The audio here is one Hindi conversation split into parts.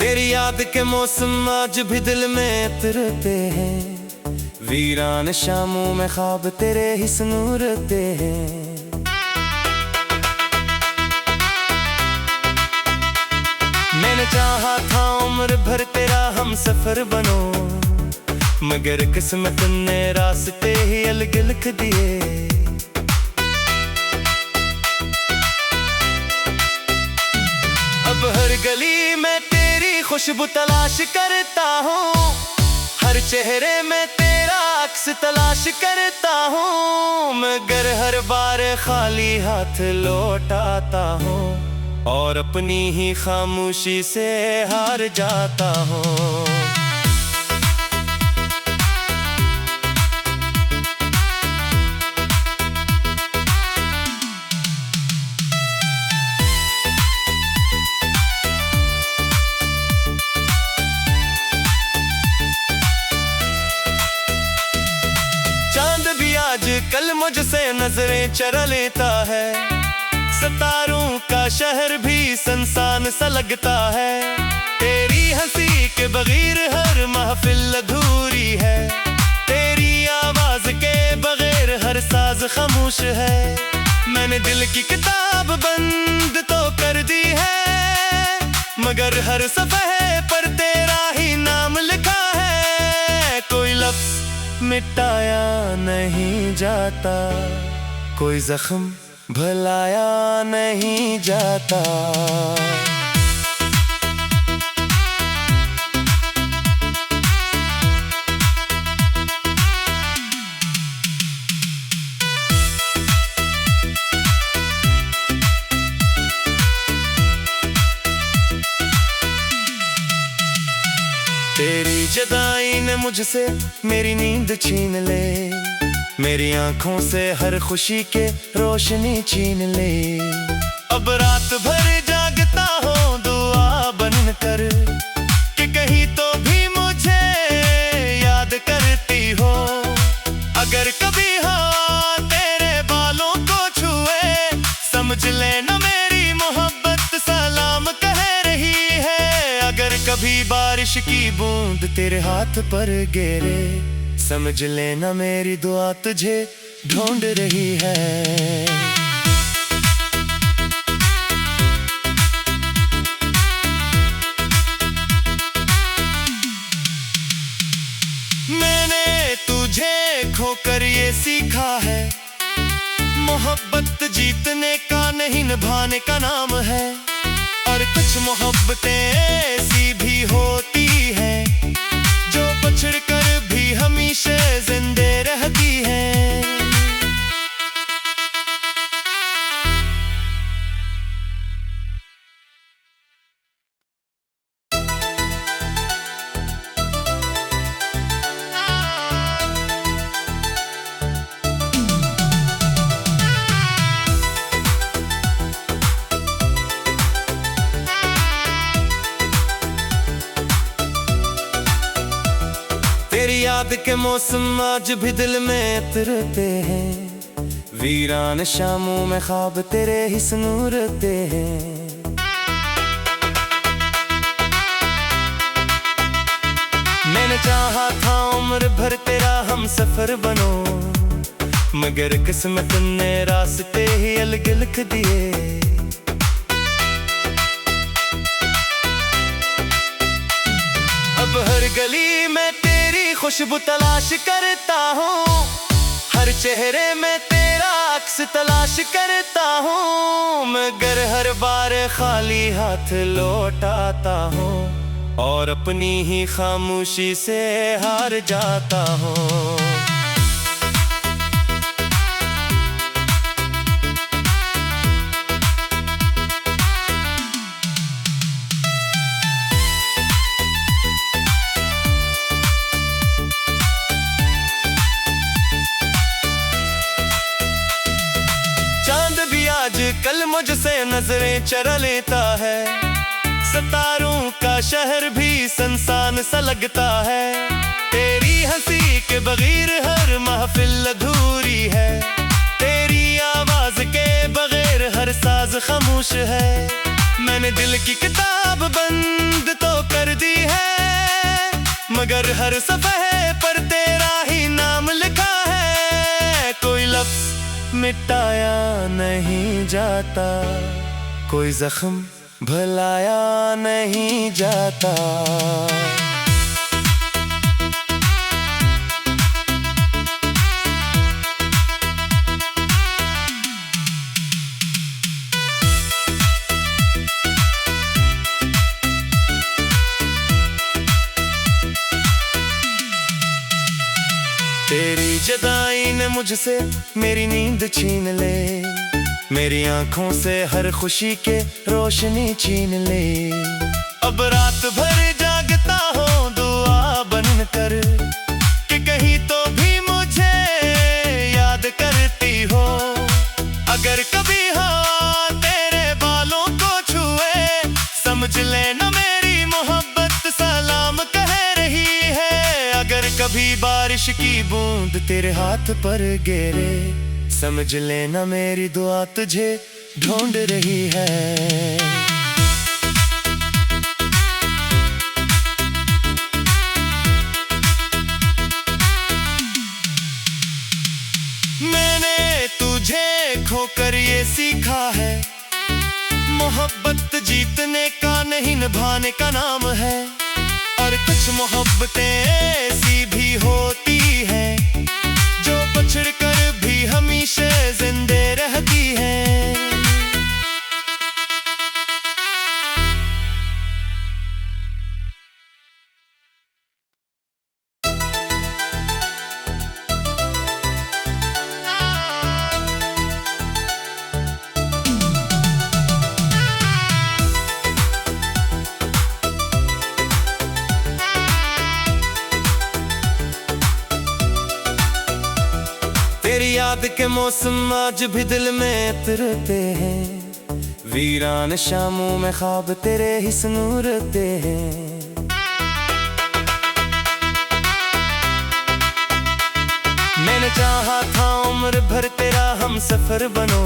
तेरी याद के मौसम आज भी दिल में उतरते हैं। वीरान शामों में ख्वाब तेरे ही सुनूरते हैं। मैंने चाहा था उम्र भर तेरा हम सफर बनो, मगर किस्मत ने रास्ते ही अलग लिख दिए। अब हर गली में तेरी खुशबू तलाश करता हूँ, हर चेहरे में तेरा अक्स तलाश करता हूँ, मगर हर बार खाली हाथ लौट आता हूँ और अपनी ही खामोशी से हार जाता हूँ। कल मुझसे नजरें चरा लेता है, सितारों का शहर भी संसान सा लगता है। तेरी हंसी के बगैर हर महफिल अधूरी है, तेरी आवाज के बगैर हर साज खामोश है। मैंने दिल की किताब बंद तो कर दी है, मगर हर सफ़े पर तेरा ही नाम लिखा है। कोई लफ्ज़ मिटाया नहीं जाता, कोई जख्म भुलाया नहीं जाता। तेरी जुदाई ने मुझसे मेरी नींद छीन ले, मेरी आंखों से हर खुशी के रोशनी छीन ले। अब रात भर जागता हूँ दुआ बनकर कि कहीं तो भी मुझे याद करती हो। अगर कभी हवा तेरे बालों को छुए, समझ लेना मेरी मोहब्बत सलाम कह रही है। अगर कभी बारिश की बूंद तेरे हाथ पर गिरे, समझ लेना मेरी दुआ तुझे ढूंढ रही है। मैंने तुझे खोकर ये सीखा है, मोहब्बत जीतने का नहीं निभाने का नाम है। और कुछ मोहब्बतें ऐसी भी होती हैं जो बछड़ कर भी हमेशा जिंदे रहती हैं। तेरी याद के मौसम आज भी दिल में उतरते हैं। वीरान शामों में ख्वाब तेरे ही सुनूरते हैं। मैंने चाहा था उम्र भर तेरा हम सफर बनो, मगर किस्मत ने रास्ते ही अलग लिख दिए। अब हर गली में खुशबू तलाश करता हूँ, हर चेहरे में तेरा अक्स तलाश करता हूँ, मगर हर बार खाली हाथ लौट आता हूँ और अपनी ही खामोशी से हार जाता हूँ। कल मुझसे नजरें चरा लेता है, सितारों का शहर भी संसान सा लगता है। तेरी हंसी के बगैर हर महफिल अधूरी है, तेरी आवाज के बगैर हर साज खामोश है। मैंने दिल की किताब बंद तो कर दी है, मगर हर सफ़े पर तेरा ही नाम लिखा है। कोई लफ्ज़ मिटाया नहीं जाता, कोई जख्म भुलाया नहीं जाता। तेरी जुदाई ने मुझसे मेरी नींद छीन ले, मेरी आंखों से हर खुशी के रोशनी छीन ले। अब रात भर जागता हूँ दुआ बनकर कि कहीं तो भी मुझे याद करती हो। अगर कभी हवा तेरे बालों को छुए, समझ लेना मेरी मोहब्बत सलाम कह रही है। अगर कभी बारिश की बूंद तेरे हाथ पर गिरे, समझ लेना मेरी दुआ तुझे ढूंढ रही है। मैंने तुझे खोकर ये सीखा है, मोहब्बत जीतने का नहीं निभाने का नाम है। और कुछ मोहब्बतें ऐसी भी होती हैं जो बछड़ कर भी हमेशा जिंदे रहती हैं। तेरी याद के मौसम आज भी दिल में उतरते हैं, वीरान शामों में ख्वाब तेरे ही सुनूरते हैं। मैंने चाहा था उम्र भर तेरा हम सफर बनो,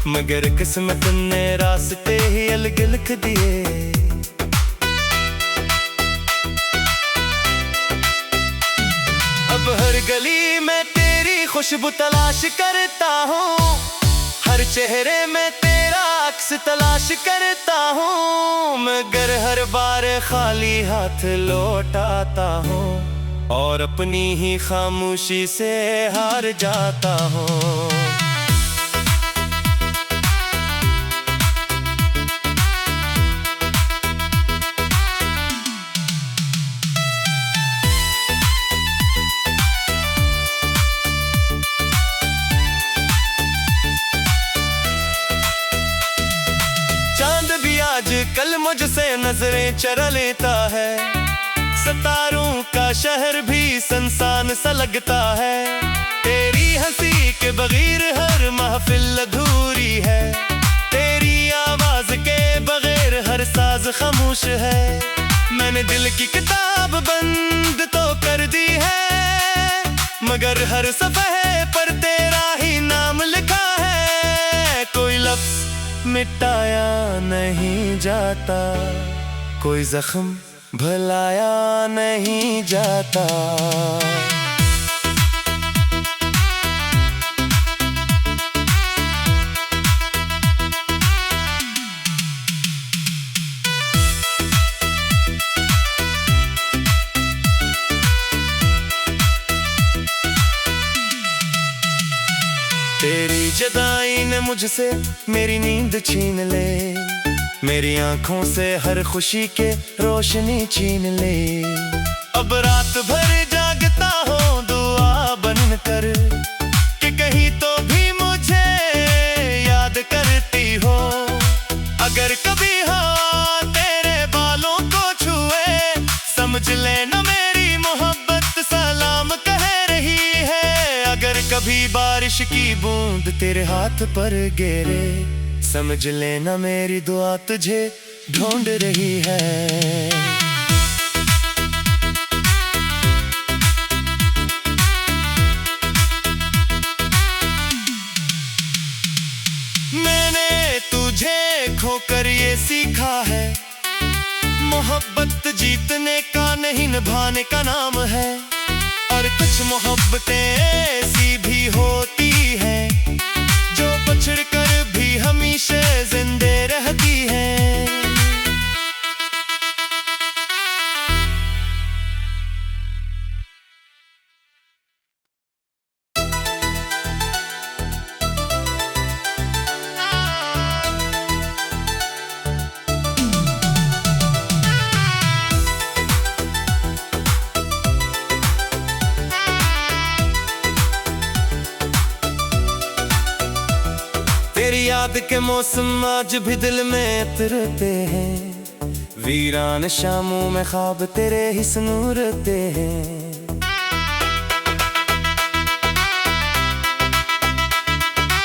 मगर किस्मत ने रास्ते ही अलग लिख दिए। अब हर गली में तेरी खुशबू तलाश करता हूँ, हर चेहरे में तेरा अक्स तलाश करता हूँ, मगर हर बार खाली हाथ लौट आता हूँ और अपनी ही खामोशी से हार जाता हूँ। कल मुझसे नजरें चरा लेता है, सितारों का शहर भी संसान सा लगता है। तेरी हंसी के बगैर हर महफिल अधूरी है, तेरी आवाज के बगैर हर साज खामोश है। मैंने दिल की किताब बंद तो कर दी है, मगर हर सफ़े पर तेरा ही नाम लिखा है। कोई लफ्ज़ मिटाया नहीं जाता, कोई जख्म भुलाया नहीं जाता। तेरी जुदाई ने मुझसे मेरी नींद छीन ले, मेरी आंखों से हर खुशी के रोशनी छीन ले। अब रात भर जागता हूँ दुआ बनकर कि कहीं तो भी मुझे याद करती हो। अगर कभी हवा तेरे बालों को छुए, समझ लेना मेरी मोहब्बत सलाम कह रही है। अगर कभी बारिश की बूंद तेरे हाथ पर गिरे, समझ लेना मेरी दुआ तुझे ढूंढ रही है। मैंने तुझे खो खोकर ये सीखा है, मोहब्बत जीतने का नहीं निभाने का नाम है। और कुछ मोहब्बतें ऐसी भी होती हैं जो बछड़ कर भी हमेशा जिंदे रहती हैं। तेरी याद के मौसम आज भी दिल में उतरते हैं, वीरान शामों में ख्वाब तेरे ही सुनूरते हैं।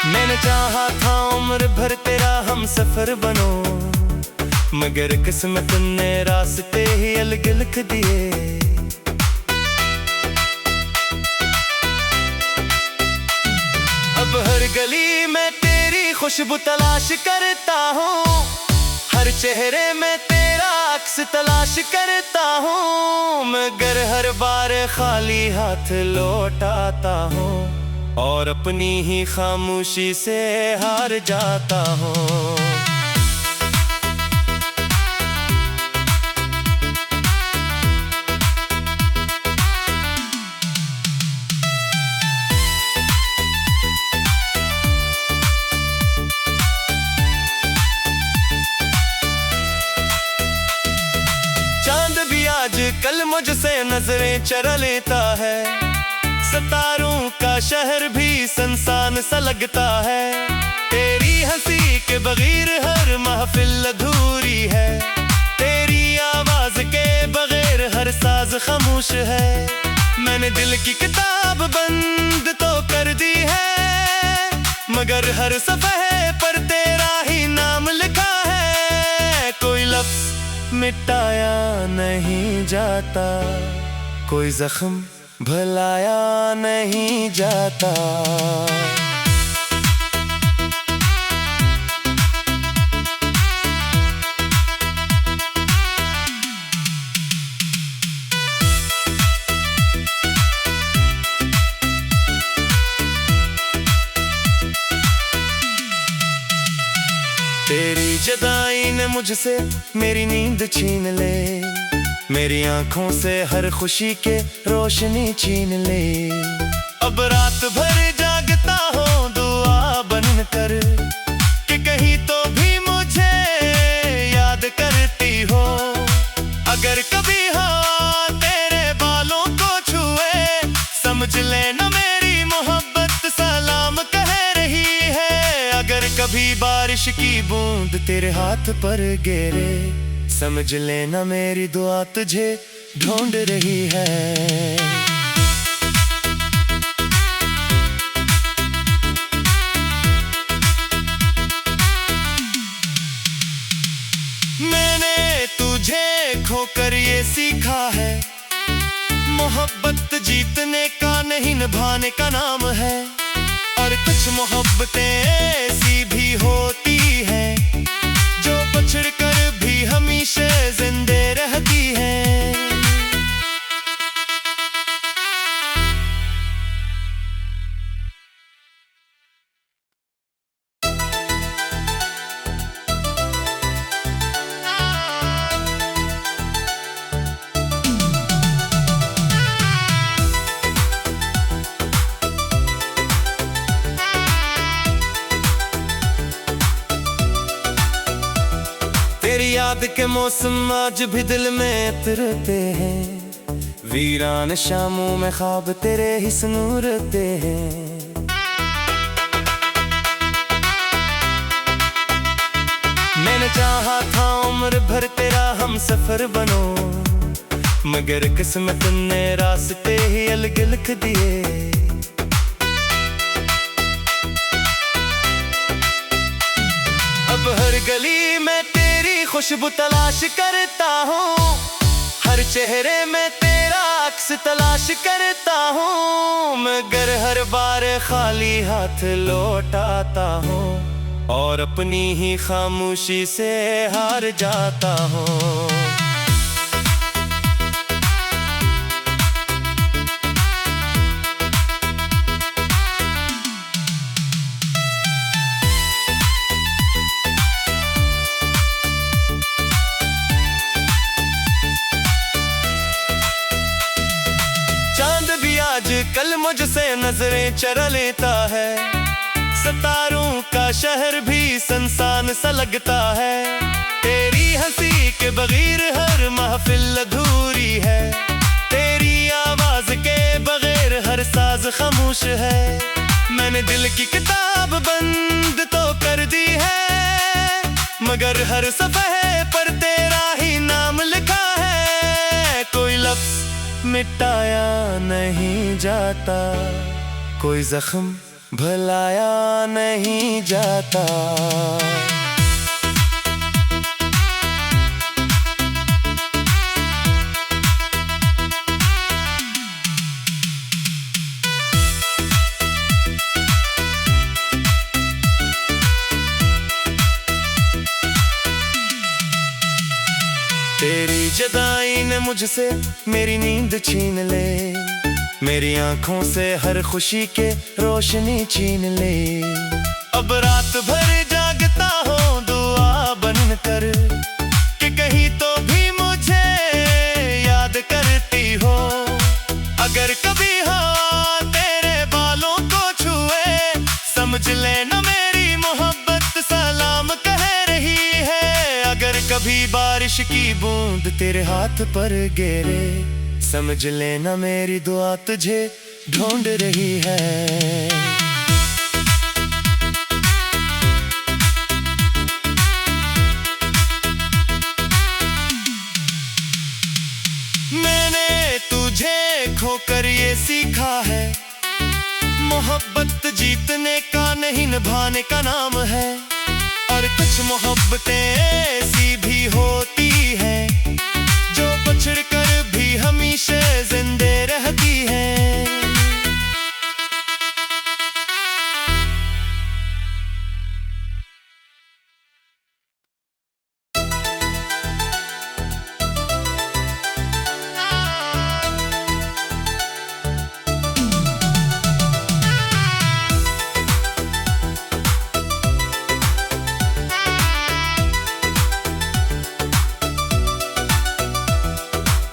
मैंने चाहा था उम्र भर तेरा हम सफर बनो, मगर किस्मत ने रास्ते ही अलग लिख दिए। अब हर गली में खुशबू तलाश करता हूँ, हर चेहरे में तेरा अक्स तलाश करता हूँ, मगर हर बार खाली हाथ लौट आता हूँ और अपनी ही खामोशी से हार जाता हूँ। कल मुझसे नजरें चरा लेता है, सितारों का शहर भी सुनसान सा लगता है। तेरी हंसी के बगैर हर महफिल अधूरी है, तेरी आवाज के बगैर हर साज खामोश है। मैंने दिल की किताब बंद तो कर दी है, मगर हर सफ़े पर तेरा ही नाम लिखा है। कोई लफ्ज़ मिटाया नहीं जाता, कोई जख्म भुलाया नहीं जाता। तेरी जुदाई ने मुझसे मेरी नींद छीन ले, मेरी आंखों से हर खुशी के रोशनी छीन ले। अब रात भर जागता हूँ दुआ बनकर कि कहीं तो भी मुझे याद करती हो। अगर कभी हवा तेरे बालों को छुए, समझ लेना मेरी मोहब्बत सलाम कह रही है। अगर कभी बारिश की बूंद तेरे हाथ पर गिरे, समझ लेना मेरी दुआ तुझे ढूंढ रही है। मैंने तुझे खोकर ये सीखा है, मोहब्बत जीतने का नहीं निभाने का नाम है। और कुछ मोहब्बतें ऐसी भी होती हैं जो बछड़ कर भी हमेशा जिंदे रहती हैं। तेरी याद के मौसम आज भी दिल में उतरते हैं, वीरान शामों में ख्वाब तेरे ही सुनूरते हैं। मैंने चाहा था उम्र भर तेरा हम सफर बनो, मगर किस्मत ने रास्ते ही अलग लिख दिए। अब हर गली में खुशबू तलाश करता हूँ, हर चेहरे में तेरा अक्स तलाश करता हूँ, मगर हर बार खाली हाथ लौट आता हूँ और अपनी ही खामोशी से हार जाता हूँ। चांद भी आज कल मुझसे नजरें चरा लेता है, सितारों का शहर भी सुनसान सा लगता है। तेरी हंसी के बगैर हर महफिल अधूरी है, तेरी आवाज के बगैर हर साज खामोश है। मैंने दिल की किताब बंद तो कर दी है, मगर हर सफ़े पर तेरा ही नाम लिखा है। कोई लफ्ज़ मिटाया नहीं जाता, कोई जख्म भुलाया नहीं जाता। तेरी जुदाई ने मुझसे मेरी नींद छीन ले, मेरी आंखों से हर खुशी के रोशनी छीन ले। अब रात भर जागता हूँ दुआ बनकर कि कहीं तो भी मुझे याद करती हो। अगर कभी हवा तेरे बालों को छुए, समझ लेना मेरी मोहब्बत सलाम कह रही है। अगर कभी बारिश की बूंद तेरे हाथ पर गिरे, समझ लेना मेरी दुआ तुझे ढूंढ रही है। मैंने तुझे खोकर ये सीखा है, मोहब्बत जीतने का नहीं निभाने का नाम है। और कुछ मोहब्बतें ऐसी भी होती हैं जो बछड़ कर भी हमेशा जिंदे रहती हैं।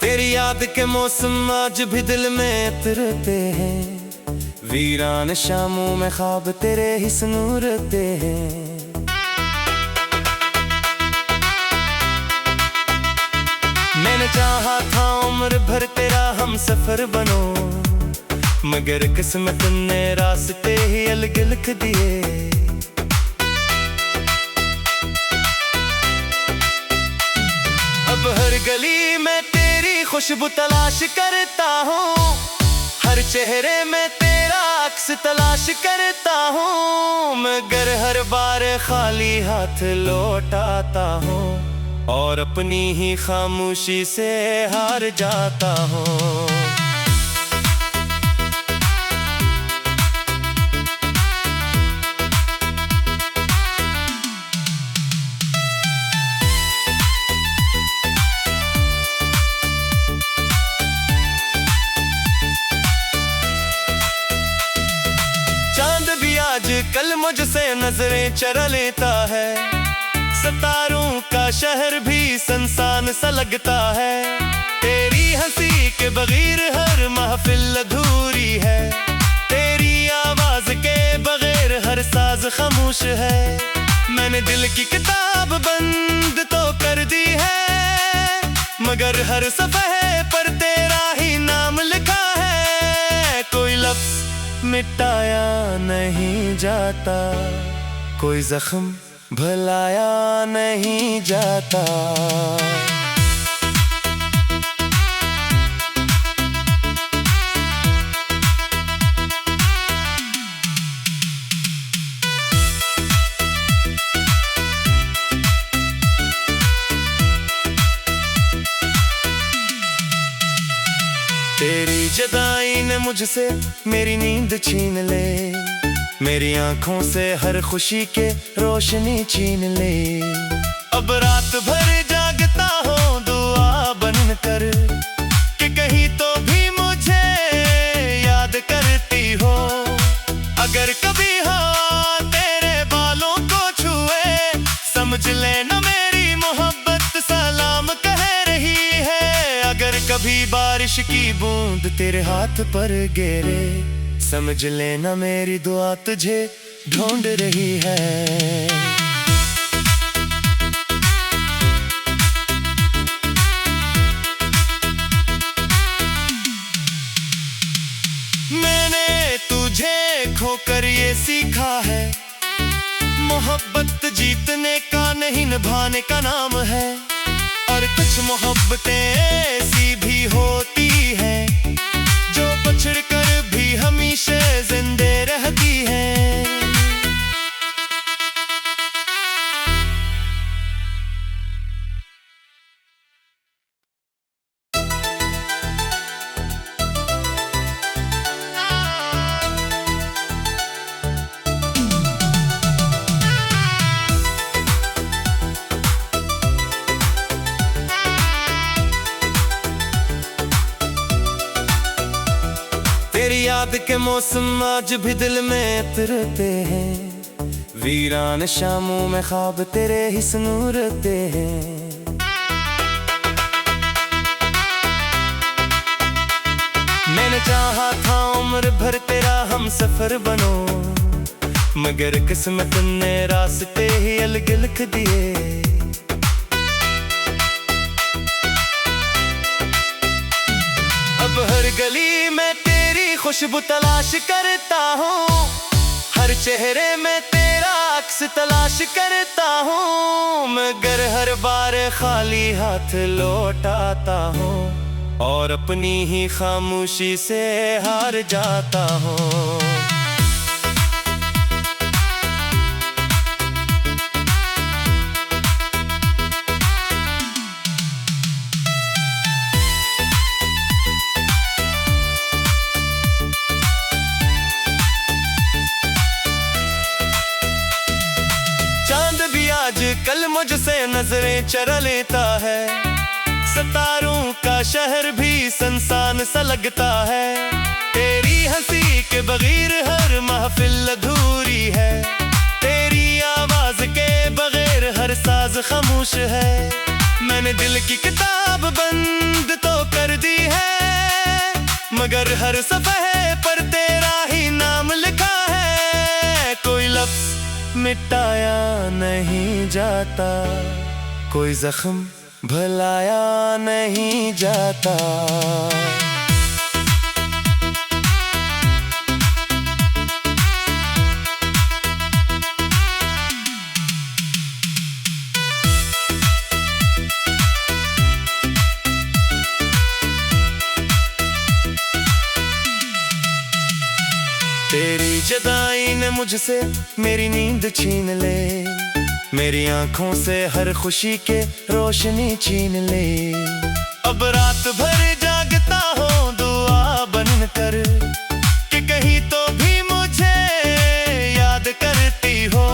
तेरी याद के मौसम आज भी दिल में उतरते हैं, वीरान शामों में ख्वाब तेरे ही सुनूरते हैं। मैंने चाहा था उम्र भर तेरा हम सफर बनो, मगर किस्मत ने रास्ते ही अलग लिख दिए। अब हर गली में तेरी खुशबू तलाश करता हूँ, हर चेहरे में तेरा अक्स तलाश करता हूँ, मगर हर बार खाली हाथ लौट आता हूँ और अपनी ही खामोशी से हार जाता हूँ। कल मुझसे नजरें चरा लेता है, सितारों का शहर भी सुनसान सा लगता है। तेरी हंसी के बगैर हर महफिल अधूरी है, तेरी आवाज के बगैर हर साज खामोश है। मैंने दिल की किताब बंद तो कर दी है, मगर हर सफ़े पर तेरा ही नाम लिखा है। कोई लफ्ज़ मिटाया नहीं जाता, कोई जख्म भुलाया नहीं जाता। तेरी जुदाई ने मुझसे मेरी नींद छीन ले, मेरी आंखों से हर खुशी के रोशनी छीन ले। अब रात भर जागता हूँ दुआ बनकर कि कहीं तो भी मुझे याद करती हो। अगर कभी हवा तेरे बालों को छुए समझ लेना मेरी मोहब्बत सलाम कह रही है। अगर कभी बारिश की बूंद तेरे हाथ पर गिरे समझ लेना मेरी दुआ तुझे ढूंढ रही है। मैंने तुझे खोकर ये सीखा है, मोहब्बत जीतने का नहीं निभाने का नाम है। और कुछ मोहब्बतें ऐसी भी होती हैं जो बछड़ कर भी हमेशा जिंदे रहती हैं। तेरी याद के मौसम आज भी दिल में उतरते हैं, वीरान शामों में ख्वाब तेरे ही सुनूरते हैं। मैंने चाहा था उम्र भर तेरा हम सफर बनो, मगर किस्मत ने रास्ते ही अलग लिख दिए। अब हर गली में तेरी खुशबू तलाश करता हूँ, हर चेहरे में तेरा अक्स तलाश करता हूँ, मगर हर बार खाली हाथ लौट आता हूँ और अपनी ही खामोशी से हार जाता हूँ। कल मुझसे नजरें चरा लेता है, सितारों का शहर भी संसान सा लगता है। तेरी हंसी के बगैर हर महफिल अधूरी है, तेरी आवाज के बगैर हर साज खामोश है। मैंने दिल की किताब बंद तो कर दी है, मगर हर सफ़े पर तेरा ही नाम लिखा है। कोई लफ्ज़ मिटाया नहीं जाता, कोई जख्म भुलाया नहीं जाता। तेरी जुदाई ने मुझसे मेरी नींद छीन ले, मेरी आंखों से हर खुशी के रोशनी छीन ले। अब रात भर जागता हूँ दुआ बनकर कि कहीं तो भी मुझे याद करती हो।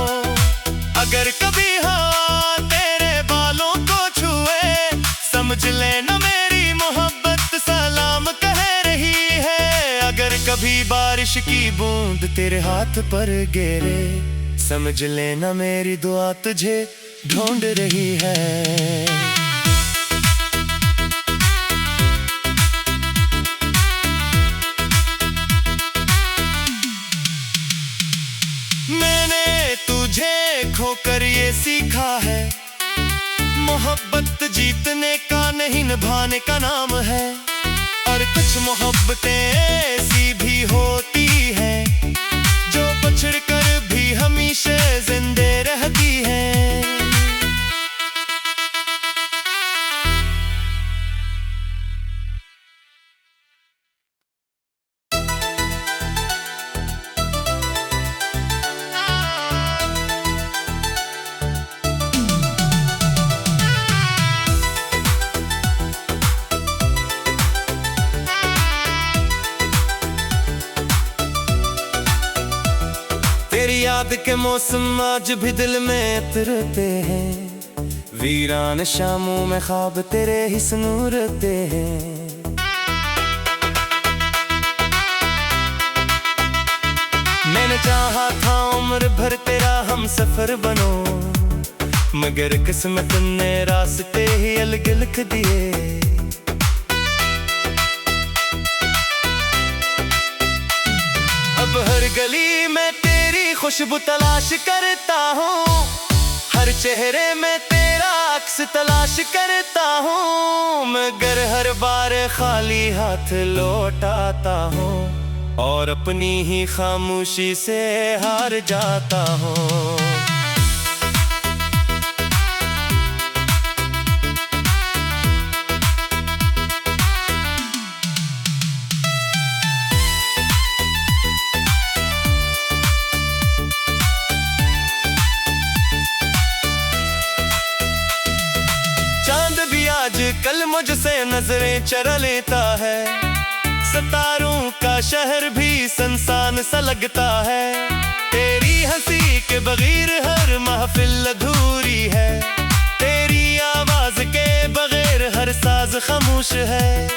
अगर कभी हवा तेरे बालों को छुए समझ लेना मेरी मोहब्बत सलाम कह रही है। अगर कभी बारिश की बूंद तेरे हाथ पर गिरे समझ लेना मेरी दुआ तुझे ढूंढ रही है। मैंने तुझे खोकर ये सीखा है, मोहब्बत जीतने का नहीं निभाने का नाम है। और कुछ मोहब्बतें ऐसी भी होती हैं जो बछड़ कर भी हमेशा जिंदे रहती हैं। याद के मौसम आज भी दिल में उतरते हैं, वीरान शामों में ख्वाब तेरे ही सुनूरते हैं। मैंने चाहा था उम्र भर तेरा हम सफर बनो, मगर किस्मत ने रास्ते ही अलग लिख दिए। अब हर गली में तेरी खुशबू तलाश करता हूँ, हर चेहरे में तेरा अक्स तलाश करता हूँ, मगर हर बार खाली हाथ लौट आता हूँ और अपनी ही खामोशी से हार जाता हूँ। चांद भी आज कल मुझसे नजरें चरा लेता है, सितारों का शहर भी संसान सा लगता है। तेरी हंसी के बगैर हर महफिल अधूरी है, तेरी आवाज के बगैर हर साज खामोश है।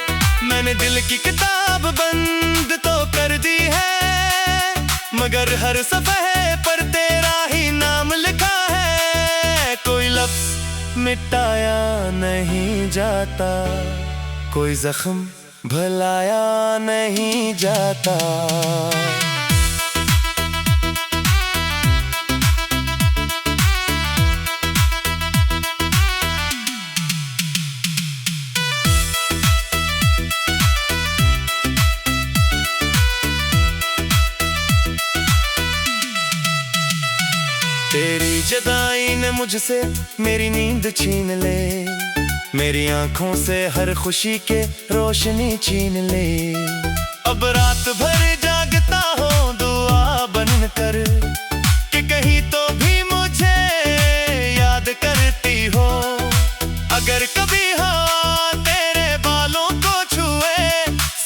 मैंने दिल की किताब बंद तो कर दी है, मगर हर सफ़हे पर तेरा ही नाम लिखा है। कोई लफ्ज मिटाया नहीं जाता, कोई जख्म भुलाया नहीं जाता। तेरी जुदाई ने मुझसे मेरी नींद छीन ले, मेरी आंखों से हर खुशी के रोशनी छीन ले। अब रात भर जागता हूँ दुआ बनकर कि कहीं तो भी मुझे याद करती हो। अगर कभी हाँ तेरे बालों को छुए,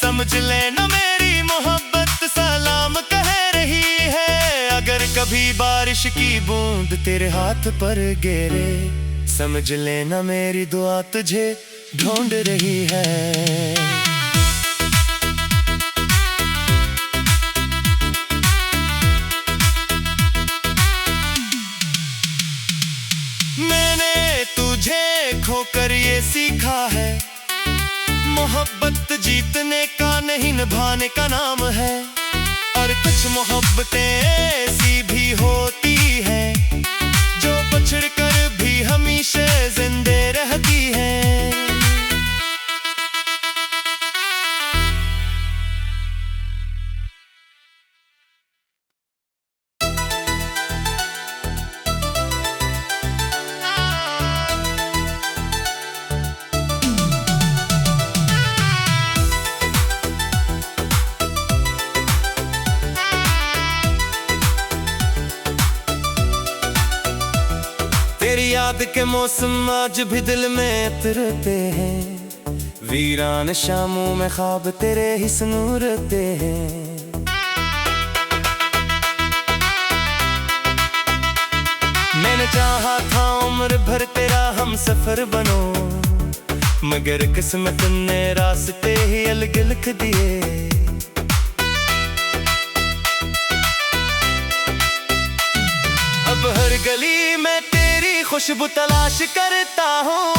समझ लेना मेरी मोहब्बत सलाम कह रही है। अगर कभी बारिश की बूंद तेरे हाथ पर गिरे, समझ लेना मेरी दुआ तुझे ढूंढ रही है। मैंने तुझे खोकर ये सीखा है, मोहब्बत जीतने का नहीं निभाने का नाम है। और कुछ मोहब्बतें ऐसी भी होती हैं जो बछड़ कर भी हमेशा जिंदे रहती हैं। तेरी याद के मौसम आज भी दिल में उतरते हैं, वीरान शामों में ख्वाब तेरे ही सुनूरते हैं। मैंने चाहा था उम्र भर तेरा हम सफर बनो, मगर किस्मत ने रास्ते ही अलग लिख दिए। अब हर गली में खुशबू तलाश करता हूँ,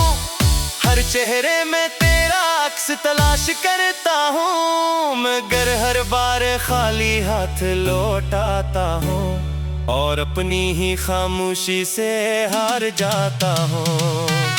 हर चेहरे में तेरा अक्स तलाश करता हूँ, मगर हर बार खाली हाथ लौट आता हूँ और अपनी ही खामोशी से हार जाता हूँ।